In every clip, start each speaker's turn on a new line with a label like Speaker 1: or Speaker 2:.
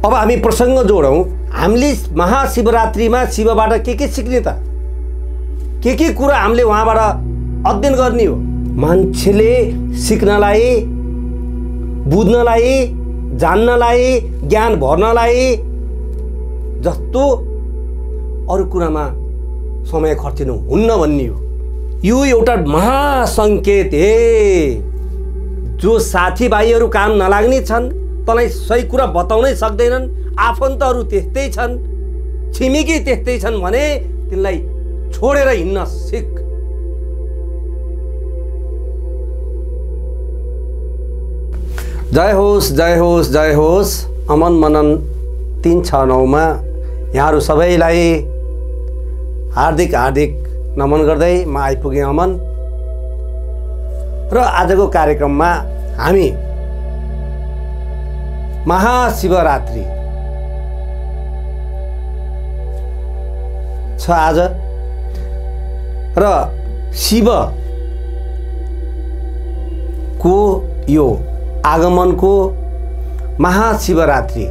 Speaker 1: अब हामी प्रसङ्ग जोडौँ। हामीले महाशिवरात्रिमा शिवबाट के सिक्ने त? के कुरा हामीले उहाँबाट अध्ययन गर्ने हो? मान्छेले सिक्नलाई, बुझ्नलाई, जान्नलाई, ज्ञान भर्नलाई जस्तो अरू कुरामा समय खर्चिनु हुन्न भन्ने हो। यो एउटा महासङ्केत हे। जो साथीभाइहरू काम नलाग्ने छन्, तँलाई सही कुरा बताउनै सक्दैनन्, आफन्तहरू त्यस्तै छन्, छिमेकी त्यस्तै छन् भने तिनलाई छोडेर हिँड्न सिक। जय होस्, जय होस्, जय होस्। अमन मनन 369 मा यहाँहरू सबैलाई हार्दिक हार्दिक नमन गर्दै म आइपुगेँ अमन। र आजको कार्यक्रममा हामी महाशिवरात्रि छ आज, र शिव को यो आगमनको महाशिवरात्रि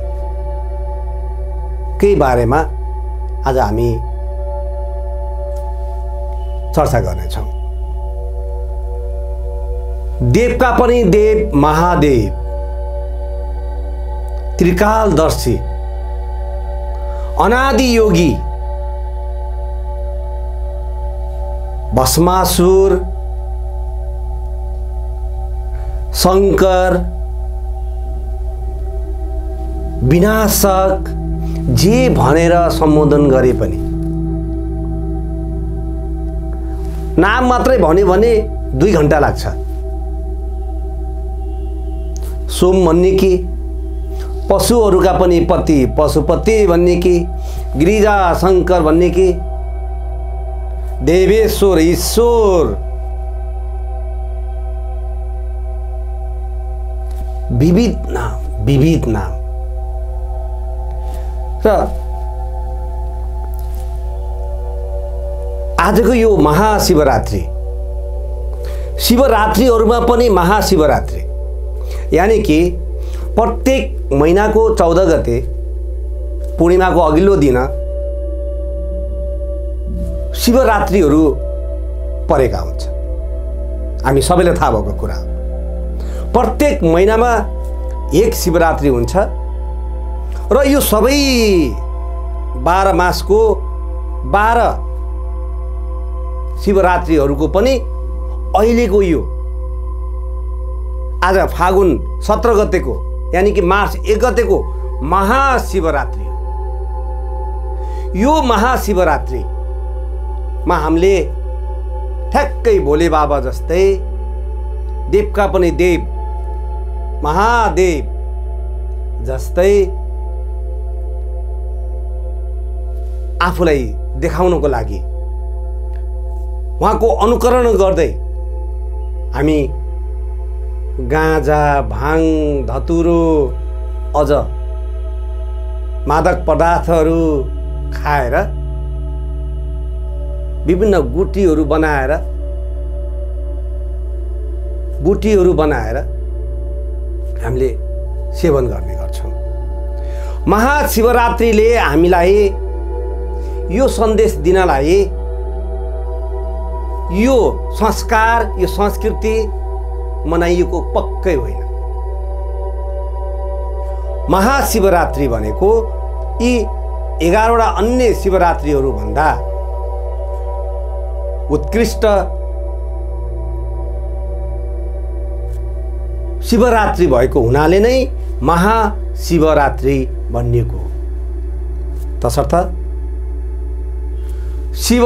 Speaker 1: के बारेमा आज हामी चर्चा गर्नेछौँ। देवका पनि देव महादेव, त्रिकालदर्शी, अनादि योगी, भस्मासुर, शङ्कर, विनाशक जे भनेर सम्बोधन गरे पनि, नाम मात्रै भन्यो भने 2 घण्टा लाग्छ। सोम भन्ने कि, पशुहरूका पनि पति पशुपति भन्ने कि, गिरिजा शङ्कर भन्ने कि, देवेश्वर ईश्वर, विविध नाम। र आजको यो महाशिवरात्रि, शिवरात्रिहरूमा पनि महाशिवरात्रि, यानी कि प्रत्येक महिनाको 14 गते पूर्णिमाको अघिल्लो दिन शिवरात्रिहरू परेका हुन्छ। हामी सबैलाई थाहा भएको कुरा। प्रत्येक महिनामा एक शिवरात्रि हुन्छ र यो सबै 12 मासको 12 शिवरात्रिहरूको पनि अहिलेको यो आज फागुन 17 गतेको, यानी कि मार्च 1 गतेको महाशिवरात्रि हो। यो महाशिवरात्रिमा हामीले ठ्याक्कै भोले बाबा जस्तै, देवका पनि देव महादेव जस्तै आफूलाई देखाउनको लागि, उहाँको अनुकरण गर्दै हामी गाँजा, भाङ, धतुरो, अझ मादक पदार्थहरू खाएर, विभिन्न गुटीहरू बनाएर हामीले सेवन गर्ने गर्छौँ। महाशिवरात्रिले हामीलाई यो सन्देश दिनलाई, यो संस्कार, यो संस्कृति मनाइएको पक्कै होइन। महाशिवरात्रि भनेको यी 11वटा अन्य शिवरात्रिहरू भन्दा उत्कृष्ट शिवरात्रि भएको हुनाले नै महाशिवरात्रि भनिएको हो। तसर्थ शिव,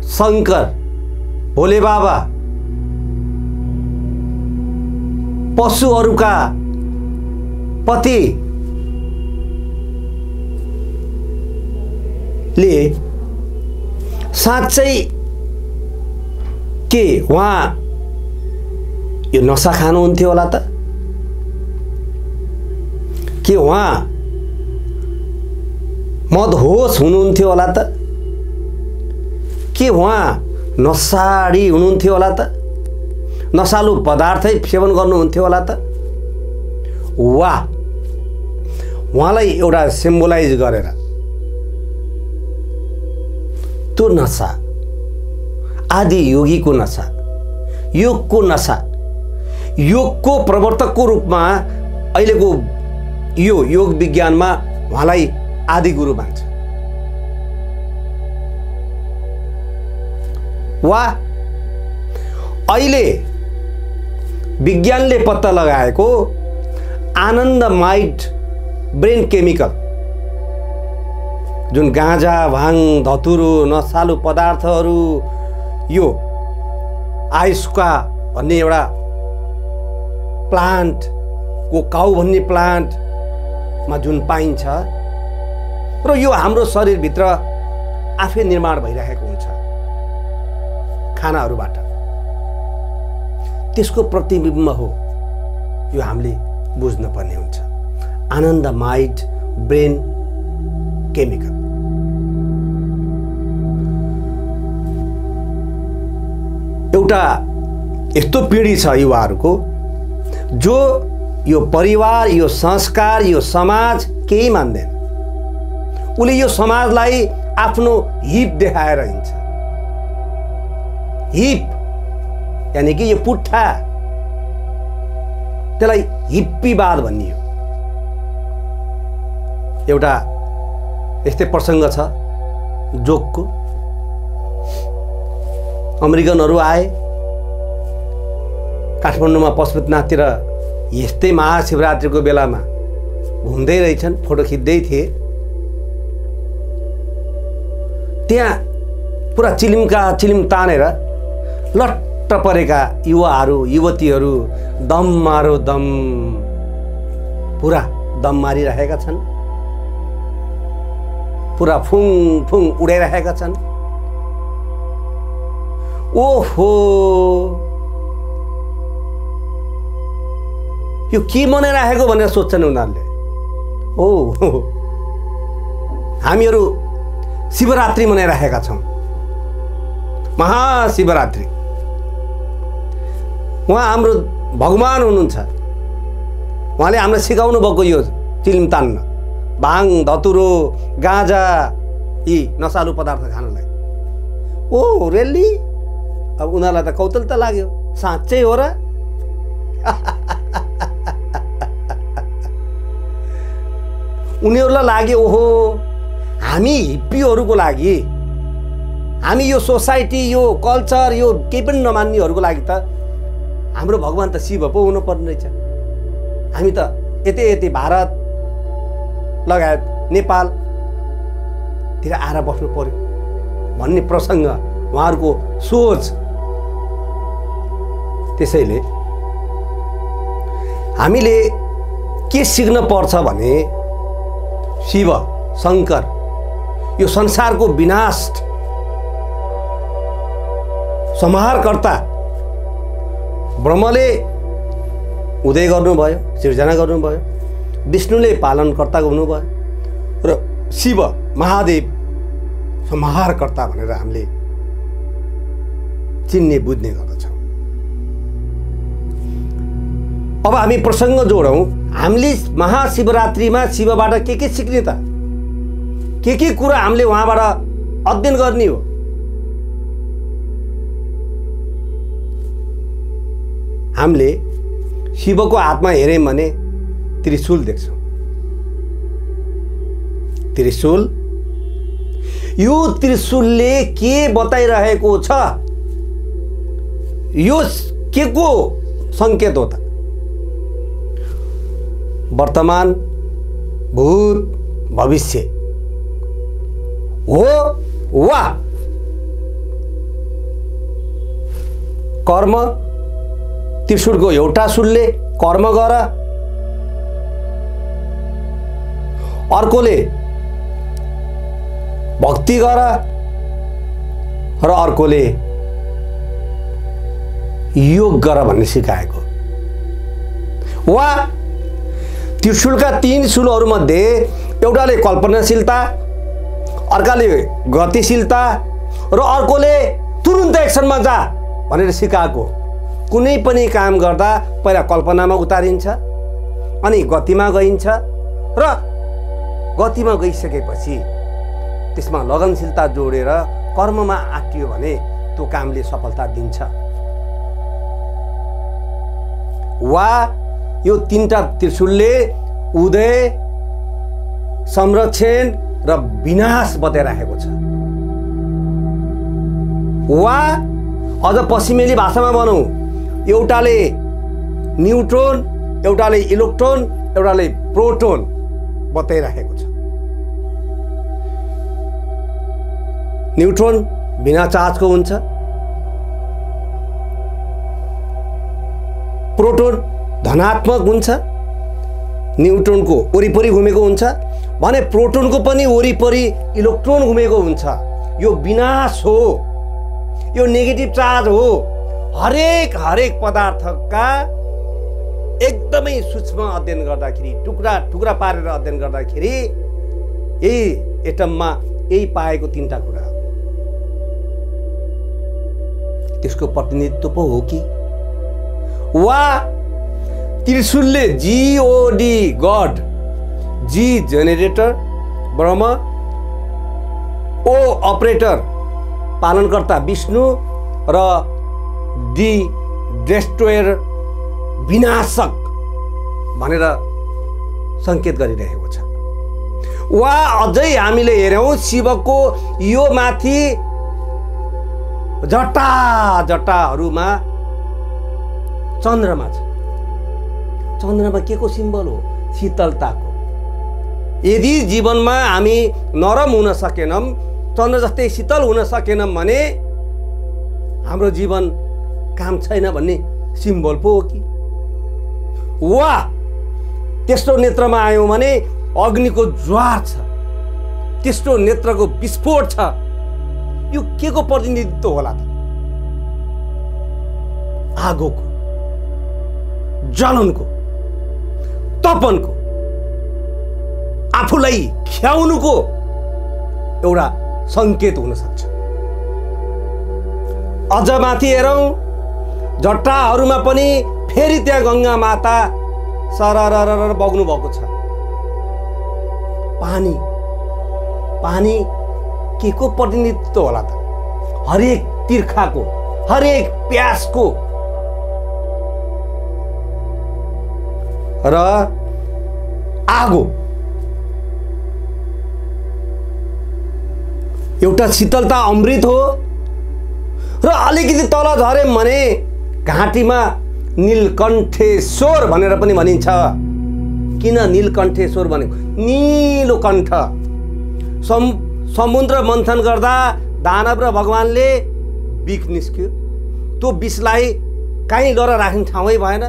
Speaker 1: शङ्कर, भोले बाबा, पशुहरूका पति ले साँच्चै के उहाँ यो नशा खानुहुन्थ्यो होला त? के उहाँ मदहोस हुनुहुन्थ्यो होला त? के उहाँ नशाडी हुनुहुन्थ्यो होला त? नशालु पदार्थै सेवन गर्नुहुन्थ्यो होला त? वा उहाँलाई एउटा सिम्बोलाइज गरेर त्यो नशा, आदि योगीको नशा, योगको नशा, योगको प्रवर्तकको रूपमा अहिलेको यो योग विज्ञानमा उहाँलाई आदि गुरु मान्छ। वा अहिले विज्ञानले पत्ता लगाएको आनन्दमाइड ब्रेन केमिकल, जुन गाँजा, भाङ, धतुरो, नशालु पदार्थहरू, यो आयुष्का भन्ने एउटा प्लान्ट, को काउ भन्ने प्लान्टमा जुन पाइन्छ र यो हाम्रो शरीरभित्र आफै निर्माण भइरहेको हुन्छ खानाहरूबाट, त्यसको प्रतिबिम्ब हो यो हामीले बुझ्न पर्ने हुन्छ। आनन्दमाइड ब्रेन केमिकल। एउटा यस्तो पिढी छ युवाहरूको जो यो परिवार, यो संस्कार, यो समाज केही मान्दैन। उसले यो समाजलाई आफ्नो हिप देखाएर हिँड्छ। हिप यानी कि यो पुट्ठा, त्यसलाई हिप्पीवाद भनियो। एउटा यस्तै प्रसङ्ग छ जोकको। अमेरिकनहरू आए काठमाडौँमा पशुपतिनाथतिर, यस्तै महाशिवरात्रिको बेलामा घुम्दै रहेछन्, फोटो खिच्दै थिए। त्यहाँ पुरा चिलिम तानेर लट्ट परेका युवाहरू, युवतीहरू दम मारो दम, पुरा दम मारिरहेका छन्, पुरा फुङ फुङ उडाइरहेका छन्। ओहो, यो के मनाइरहेको भनेर सोच्छन् उनीहरूले। ओ, हामीहरू शिवरात्रि मनाइरहेका छौँ, महाशिवरात्रि। उहाँ हाम्रो भगवान हुनुहुन्छ। उहाँले हामीलाई सिकाउनु भएको यो चिलिम तान्न, भाङ, धतुरो, गाँजा, यी नशालु पदार्थ खानलाई। ओ रेली, अब उनीहरूलाई त कौतल त लाग्यो, साँच्चै हो र? उनीहरूलाई लाग्यो ओहो, हामी हिप्पीहरूको लागि, हामी यो सोसाइटी, यो कल्चर, यो केही पनि नमान्नेहरूको लागि त हाम्रो भगवान त शिव पो हुनुपर्ने रहेछ। हामी त यति भारत लगायत नेपालतिर आएर बस्नु पर्यो भन्ने प्रसङ्ग उहाँहरूको सोच। त्यसैले हामीले के सिक्न पर्छ भने शिव, शङ्कर, यो संसारको विनाश संहारकर्ता ब्रह्मले उदय गर्नुभयो, सिर्जना गर्नुभयो, विष्णुले पालनकर्ता हुनुभयो र शिव महादेव संहारकर्ता भनेर हामीले चिन्ने बुझ्ने गर्दछौँ। अब हामी प्रसङ्ग जोडौँ। हामीले महाशिवरात्रिमा शिवबाट के सिक्ने त? के कुरा हामीले उहाँबाट अध्ययन गर्ने हो? हामीले शिवको हातमा हेऱ्यौँ भने त्रिशूल देख्छौँ। त्रिशूल, यो त्रिशूलले के बताइरहेको छ? यो के को सङ्केत हो त? वर्तमान, भूत, भविष्य हो वा कर्म? त्रिशूलको एउटा शूलले कर्म गर, अर्कोले भक्ति गर र अर्कोले योग गर भन्ने सिकाएको। वा त्रिशूलका 3 शूलहरूमध्ये एउटाले कल्पनाशीलता, अर्काले गतिशीलता र अर्कोले तुरुन्त एक्सनमा जा भनेर सिकाएको। कुनै पनि काम गर्दा पहिला कल्पनामा उतारिन्छ, अनि गतिमा गइन्छ र गतिमा गइसकेपछि त्यसमा लगनशीलता जोडेर कर्ममा आँटियो भने त्यो कामले सफलता दिन्छ। वा यो तीनटा त्रिशूलले उदय, संरक्षण र विनाश बताइराखेको छ। वा अझ पश्चिमेली भाषामा भनौँ, एउटाले न्युट्रोन, एउटाले इलेक्ट्रोन, एउटाले प्रोटोन बताइराखेको छ। न्युट्रोन बिना चार्जको हुन्छ, प्रोटोन धनात्मक हुन्छ, न्युट्रोनको वरिपरि घुमेको हुन्छ भने प्रोटोनको पनि वरिपरि इलेक्ट्रोन घुमेको हुन्छ। यो विनाश हो, यो नेगेटिभ चार्ज हो। हरेक पदार्थका एकदमै सूक्ष्म अध्ययन गर्दाखेरि, टुक्रा टुक्रा पारेर अध्ययन गर्दाखेरि यही एटममा यही पाएको तीनटा कुरा हो। त्यसको प्रतिनिधित्व पो हो कि? वा त्रिशूलले जीओडी गड, जी जेनेरेटर ब्रह्म, ओ अपरेटर पालनकर्ता विष्णु र डी डेस्ट्रोयर विनाशक भनेर संकेत गरिरहेको छ। वा अझै हामीले हेर्यौं शिवको यो माथि जटाहरूमा चन्द्रमा छ। चन्द्रमा के को सिम्बल हो? शीतलताको। यदि जीवनमा हामी नरम हुन सकेनौं, चन्द्र जस्तै शीतल हुन सकेनौं भने हाम्रो जीवन काम छैन भन्ने सिम्बल पो हो कि? वा त्यस्तो नेत्रमा आयौं भने अग्निको ज्वार छ, त्यस्तो नेत्रको विस्फोट छ। यो के को प्रतिनिधित्व होला त? आगोको, जलनको, तपनको, आफूलाई ख्याउनुको एउटा संकेत हुन सक्छ। अझ माथि हेरौं, जट्टाहरूमा पनि फेरि त्यहाँ गंगा माता सरररर बग्नु भएको छ। पानी के को प्रतिनिधित्व होला त? हरेक तिर्खाको, हरेक प्यासको र आगो एउटा शीतलता अमृत हो। र अलिकति तल झर्यौं भने घाँटीमा नीलकण्ठेश्वर भनेर पनि भनिन्छ। किन नीलकण्ठेश्वर भनेको? नीलो कण्ठ। समुद्र मन्थन गर्दा दानव र भगवानले विष निस्क्यो। त्यो विषलाई कहीँ लगेर राख्ने ठाउँै भएन।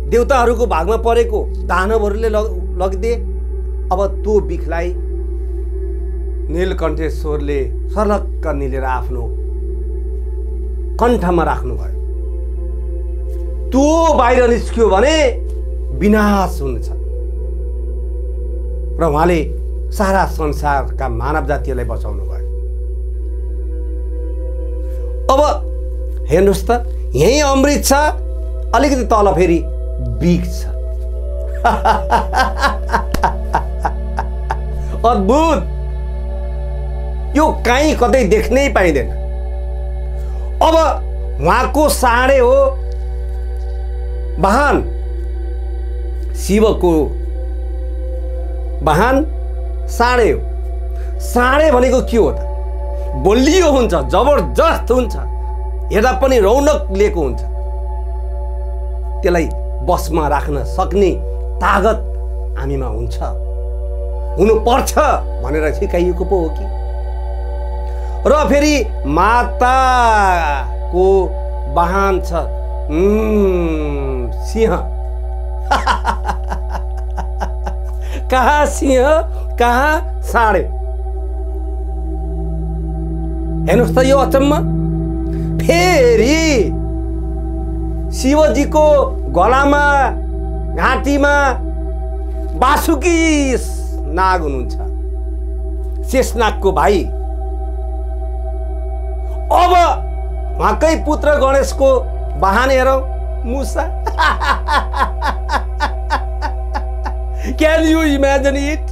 Speaker 1: देवताहरूको भागमा परेको दानवहरूले लगिदिए। अब त्यो विषलाई नीलकण्ठेश्वरले सर्लक्क निलेर आफ्नो कण्ठमा राख्नुभयो। त्यो बाहिर निस्क्यो भने विनाश हुन्छ। र उहाँले सारा संसारका मानव जातिलाई बचाउनु भयो। अब हेर्नुहोस् त, यही अमृत छ, अलिकति तल फेरि विष छ। अद्भुत! यो कहीँ कतै देख्नै पाइँदैन। अब उहाँको साँडे हो वाहन, शिवको वाहन साँडे हो। साँडे भनेको के हो त? बलियो हुन्छ, जबरजस्त हुन्छ, हेर्दा पनि रौनक लिएको हुन्छ। त्यसलाई बसमा राख्न सक्ने तागत हामीमा हुन्छ, हुनुपर्छ भनेर सिकाइएको पो हो कि? र फेरि माताको वाहन छ सिंह। कहाँ सिंह, कहाँ साँडे? हेर्नुहोस् त यो अचम्म। फेरि शिवजीको गलामा, घाँटीमा बासुकी नाग हुनुहुन्छ, शेषनागको भाइ। अब उहाँकै पुत्र गणेशको वाहन हेरौँ, मुसा। Can you imagine it?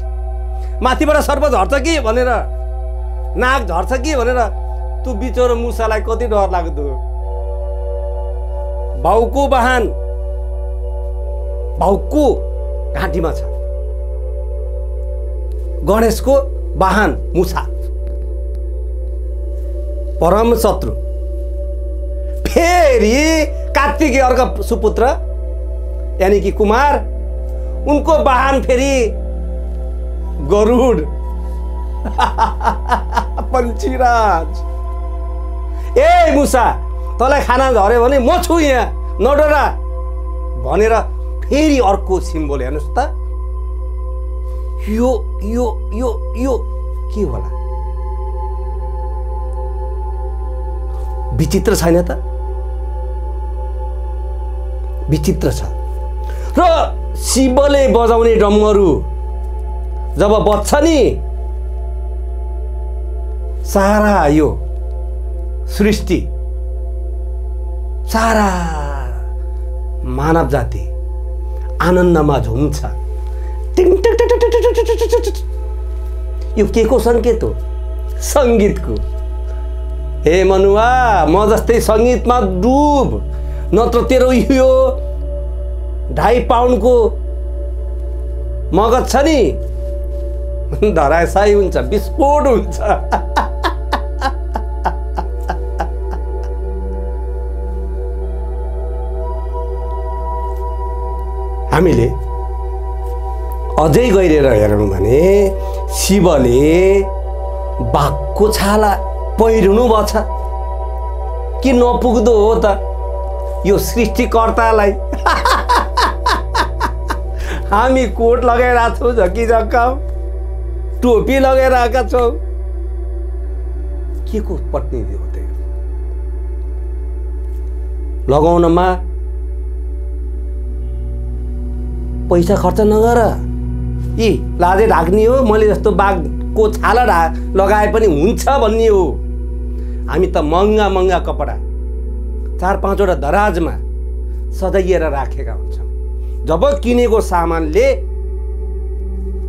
Speaker 1: माथिबाट सर्प झर्छ कि भनेर, नाग झर्छ कि भनेर तँ बिचरो मुसालाई कति डर लाग्दो। भाउको वाहन भाउको घाँटीमा छ, गणेशको वाहन मुसा, परम शत्रु। फेरि कार्तिकेय अर्का सुपुत्र यानी कि कुमार, उनको वाहन फेरि गरुड पञ्चीराज। ए मुसा, तँलाई खाना झर्यो भने म छु यहाँ, नडरा भनेर फेरि अर्को सिम्बोल। हेर्नुहोस् त, यो यो यो यो के होला? विचित्र छैन त? विचित्र छ। र शिवले बजाउने डमरू जब बज्छ नि, सारा यो सृष्टि, सारा मानव जाति आनन्दमा झुम्छ। यो के को सङ्केत हो? सङ्गीतको। हे मनुवा, म जस्तै सङ्गीतमा डुब, नत्र तेरो यो 2.5 पाउन्डको मगज छ नि, धराशायी हुन्छ, विस्फोट हुन्छ। हामीले अझै गहिरेर हेरौँ भने शिवले बाघको छाला पहिरिनु भएको छ कि नपुग्दो हो त यो सृष्टिकर्तालाई? हामी कोट लगाइरहेको छौँ, झक्किझक्का टोपी लगाइरहेका छौँ। के को प्रतिनिधि हो त्यो? लगाउनमा पैसा खर्च नगर, यी लाजै ढाक्ने हो, मैले जस्तो बाघको छाला लगाए पनि हुन्छ भन्ने हो। हामी त महँगा महँगा कपडा 4-5वटा दराजमा सजाइएर राखेका हुन्छौँ। जब किनेको सामानले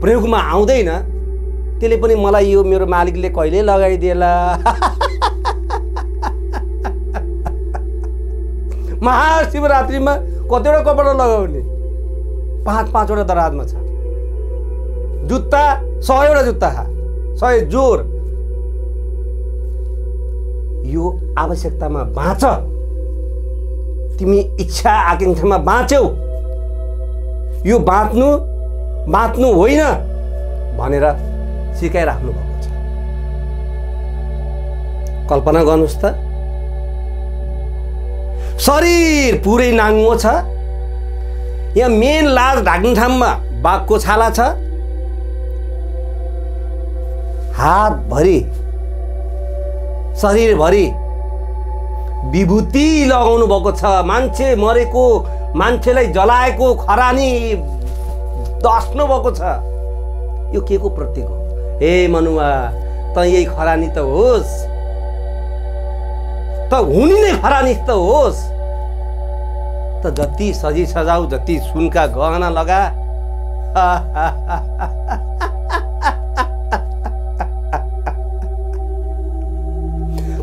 Speaker 1: प्रयोगमा आउँदैन, त्यसले पनि मलाई यो मेरो मालिकले कहिले लगाइदिएला। महाशिवरात्रिमा कतिवटा कपडा लगाउने? 5-5वटा दराजमा छ। जुत्ता 100वटा जुत्ता, 100 जोर। यो आवश्यकतामा बाँच, तिमी इच्छा आकांक्षामा बाँच्यौ, यो बाँच्नु होइन भनेर सिकाइराख्नु भएको छ। कल्पना गर्नुहोस् त, शरीर पुरै नाङ्गो छ, यहाँ मेन लाज ढाक्ने ठाउँमा बाघको छाला छ, हातभरि शरीरभरि विभूति लगाउनु भएको छ। मान्छे मरेको मान्छेलाई जलाएको खरानी दस्नु भएको छ। यो के को प्रतीक हो? हे मनुवा, त यही खरानी त होस्, त हुने नै खरानी त होस्। त जति सजी सजाऊ, जति सुनका गहना लगा,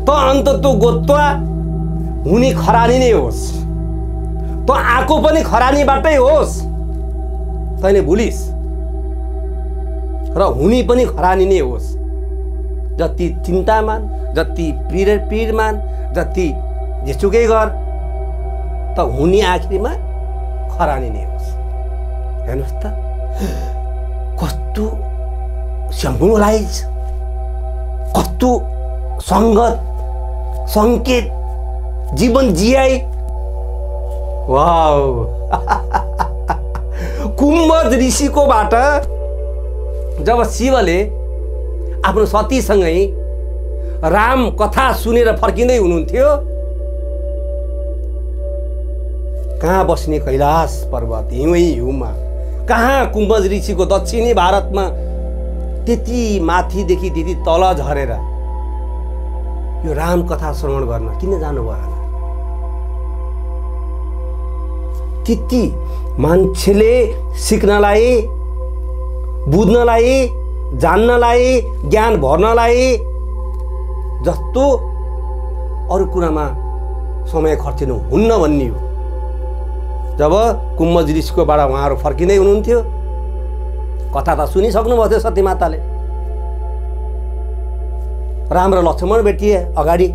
Speaker 1: त अन्त तो गोत्वा हुने खरानी नै होस्, त आएको पनि खरानीबाटै होस्, तैँले भुलिस्, र हुने पनि खरानी नै होस्। जति चिन्तामान, जति पीरमान, जति जेसुकै गर, त हुने आखिरीमा खरानी नै होस्। हेर्नुहोस् त, कस्तो सिम्बोलाइज, कस्तो सङ्गत सङ्केत जीवन जियाई। वाउ! कुम्भज ऋषिकोबाट जब शिवले आफ्नो सतीसँगै राम कथा सुनेर फर्किँदै हुनुहुन्थ्यो, कहाँ बस्ने कैलाश पर्वत हिउँै हिउँमा, कहाँ कुम्भज ऋषिको दक्षिणी भारतमा त्यति माथिदेखि त्यति तल झरेर यो राम कथा श्रवण गर्न किन जानुभयो होला? त्यति मान्छेले सिक्नलाई, बुझ्नलाई जान्नलाई, ज्ञान भर्नलाई जस्तो अरू कुरामा समय खर्चिनु हुन्न भन्ने हो। जब कुम्भजृषकोबाट उहाँहरू फर्किँदै हुनुहुन्थ्यो, कथा त सुनिसक्नुभएको थियो सतीमाताले। राम र लक्ष्मण भेटिए अगाडि,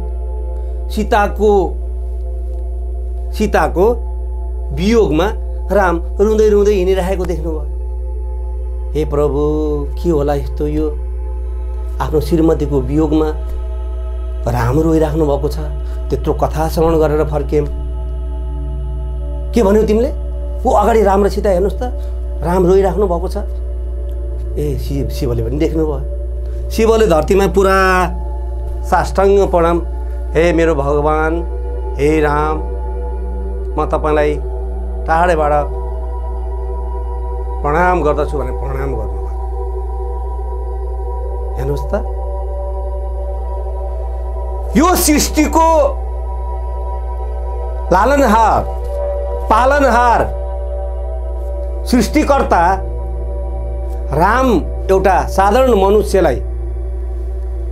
Speaker 1: सीताको वियोगमा राम रुँदै रुँदै हिँडिरहेको देख्नुभयो। हे प्रभु, के होला यस्तो? यो आफ्नो श्रीमतीको वियोगमा राम रोइराख्नु भएको छ। त्यत्रो कथा श्रवण गरेर फर्कियौँ। के भन्यौ तिमीले? ऊ अगाडि राम र सीता हेर्नुहोस् त, राम रोइराख्नु भएको छ। ए शिवले पनि देख्नुभयो। शिवले धरतीमा पुरा साष्टाङ्ग प्रणाम, हे मेरो भगवान, हे राम, म तपाईँलाई टाढेबाट प्रणाम गर्दछु भने प्रणाम गर्नुभयो। हेर्नुहोस् त, यो सृष्टिको लालनहार, पालनहार, सृष्टिकर्ता राम एउटा साधारण मनुष्यलाई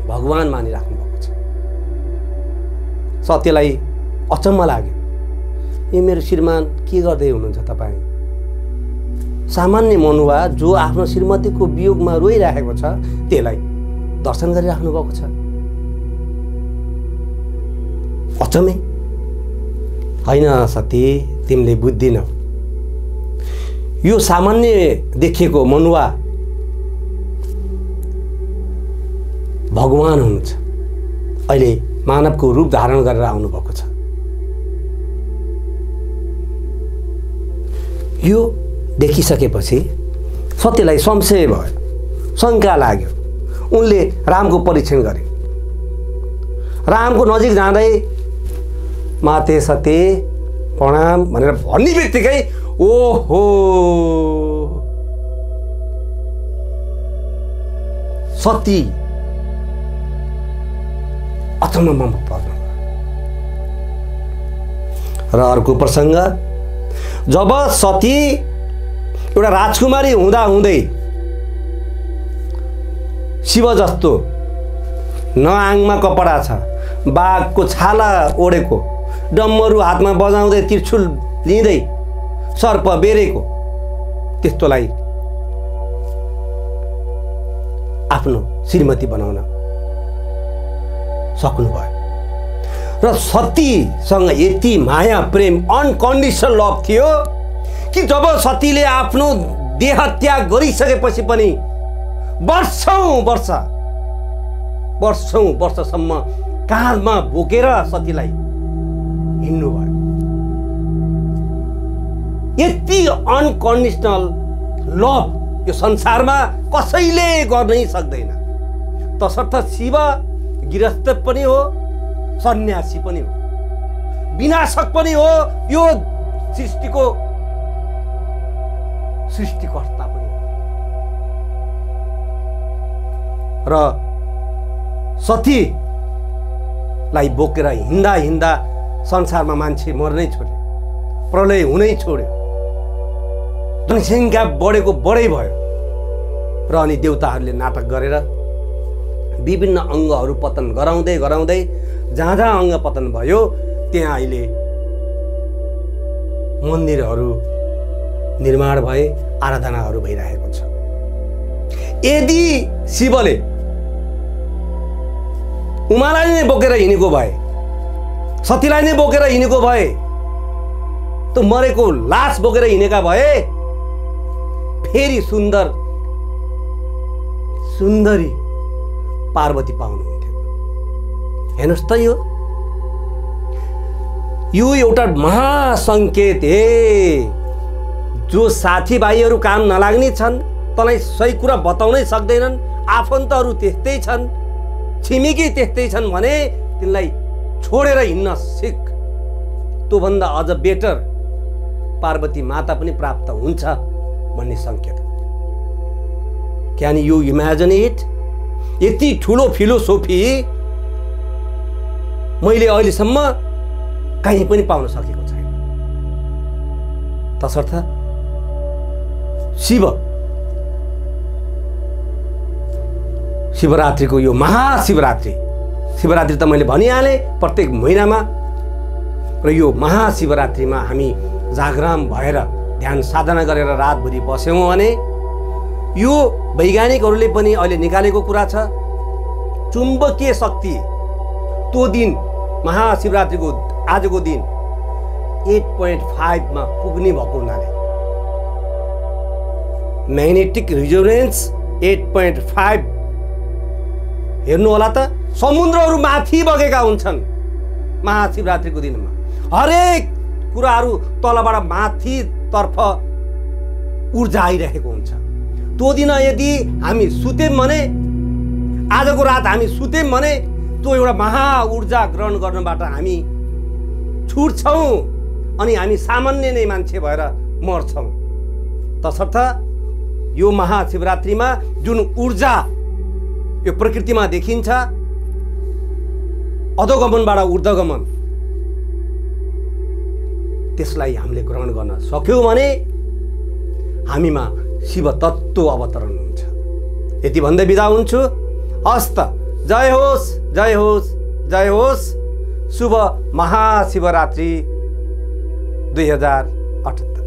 Speaker 1: भगवान मानिराख्नु भएको छ। सत्यलाई अचम्म लाग्यो। ए मेरो श्रीमान, के गर्दै हुनुहुन्छ तपाईँ? सामान्य मनुवा जो आफ्नो श्रीमतीको वियोगमा रोइरहेको छ त्यसलाई दर्शन गरिराख्नु भएको छ। अचम्मै होइन सती, तिमीले बुझ्दिनौ। यो सामान्य देखिएको मनुवा भगवान हुनुहुन्छ। अहिले मानवको रूप धारण गरेर आउनुभएको छ। यो देखिसकेपछि सत्यलाई संशय भयो, शङ्का लाग्यो। उनले रामको परीक्षण गरे। रामको नजिक जाँदै माते सते प्रणाम भनेर भन्ने बित्तिकै ओहो, सती अचम्ममा पर्नु। र अर्को प्रसङ्ग, जब सती एउटा राजकुमारी हुँदा हुँदै शिव जस्तो न आङमा कपडा छ, बाघको छाला ओढेको, डम्मरु हातमा बजाउँदै त्रिशूल लिँदै सर्प बेरेको, त्यस्तोलाई आफ्नो श्रीमती बनाउन सक्नुभयो। र सतीसँग यति माया प्रेम अनकन्डिसनल लभ थियो कि जब सतीले आफ्नो देह त्याग गरिसकेपछि पनि वर्षौं वर्षसम्म काँधमा बोकेर सतीलाई हिँड्नुभयो। यति अनकन्डिसनल लभ यो संसारमा कसैले गर्नै सक्दैन। तसर्थ शिव गृहस्थ पनि हो, सन्यासी पनि हो, विनाशक पनि हो, यो सृष्टिको सृष्टिकर्ता पनि हो। र सतीलाई बोकेर हिँड्दा हिँड्दा संसारमा मान्छे मर्नै छोड्यो, प्रलय हुनै छोड्यो, जनसङ्ख्या बढेको बढै भयो। र अनि देवताहरूले नाटक गरेर विभिन्न अङ्गहरू पतन गराउँदै गराउँदै जहाँ जहाँ अङ्ग पतन भयो त्यहाँ अहिले मन्दिरहरू निर्माण भए, आराधनाहरू भइरहेको छ। यदि शिवले उमालाई नै बोकेर हिँडेको भए, सतीलाई नै बोकेर हिँडेको भए, त मरेको लास बोकेर हिँडेका भए फेरि सुन्दरी पार्वती पाउनुहुन्थ्यो। हेर्नुहोस् त, यो एउटा महासङ्केत हे। जो साथीभाइहरू काम नलाग्ने छन्, तँलाई सही कुरा बताउनै सक्दैनन्, आफन्तहरू त्यस्तै छन्, छिमेकी त्यस्तै छन् भने तिनलाई छोडेर हिँड्न सिक। त्योभन्दा अझ बेटर पार्वती माता पनि प्राप्त हुन्छ भन्ने सङ्केत। Can you imagine it? यति ठुलो फिलोसोफी मैले अहिलेसम्म कहीँ पनि पाउन सकेको छैन। तसर्थ शिव शिवरात्रिको यो महाशिवरात्रि, शिवरात्रि त मैले भनिहालेँ प्रत्येक महिनामा, र यो महाशिवरात्रिमा हामी जागरण भएर ध्यान साधना गरेर रातभरि बस्यौँ भने यो वैज्ञानिकहरूले पनि अहिले निकालेको कुरा छ, चुम्बकीय शक्ति त्यो दिन महाशिवरात्रिको आजको दिन 8.5 मा पुग्ने भएको हुनाले म्याग्नेटिक रिजोनेन्स 8.5 हेर्नु होला त, समुद्रहरू माथि बगेका हुन्छन् महाशिवरात्रिको दिनमा। हरेक कुराहरू तलबाट माथितर्फ ऊर्जा आइरहेको हुन्छ। त्यो दिन यदि हामी सुत्यौँ भने, आजको रात हामी सुत्यौँ भने त्यो एउटा महा ऊर्जा ग्रहण गर्नबाट हामी छुट्छौँ अनि हामी सामान्य नै मान्छे भएर मर्छौँ। तसर्थ यो महाशिवरात्रिमा जुन ऊर्जा यो प्रकृतिमा देखिन्छ, अधोगमनबाट ऊर्ध्वगमन, त्यसलाई हामीले ग्रहण गर्न सक्यौँ भने हामीमा शिव तत्त्व अवतरण हुन्छ। यति भन्दै बिदा हुन्छु। हस्त, जय होस्, जय होस्, जय होस्। शुभ महाशिवरात्रि 2078।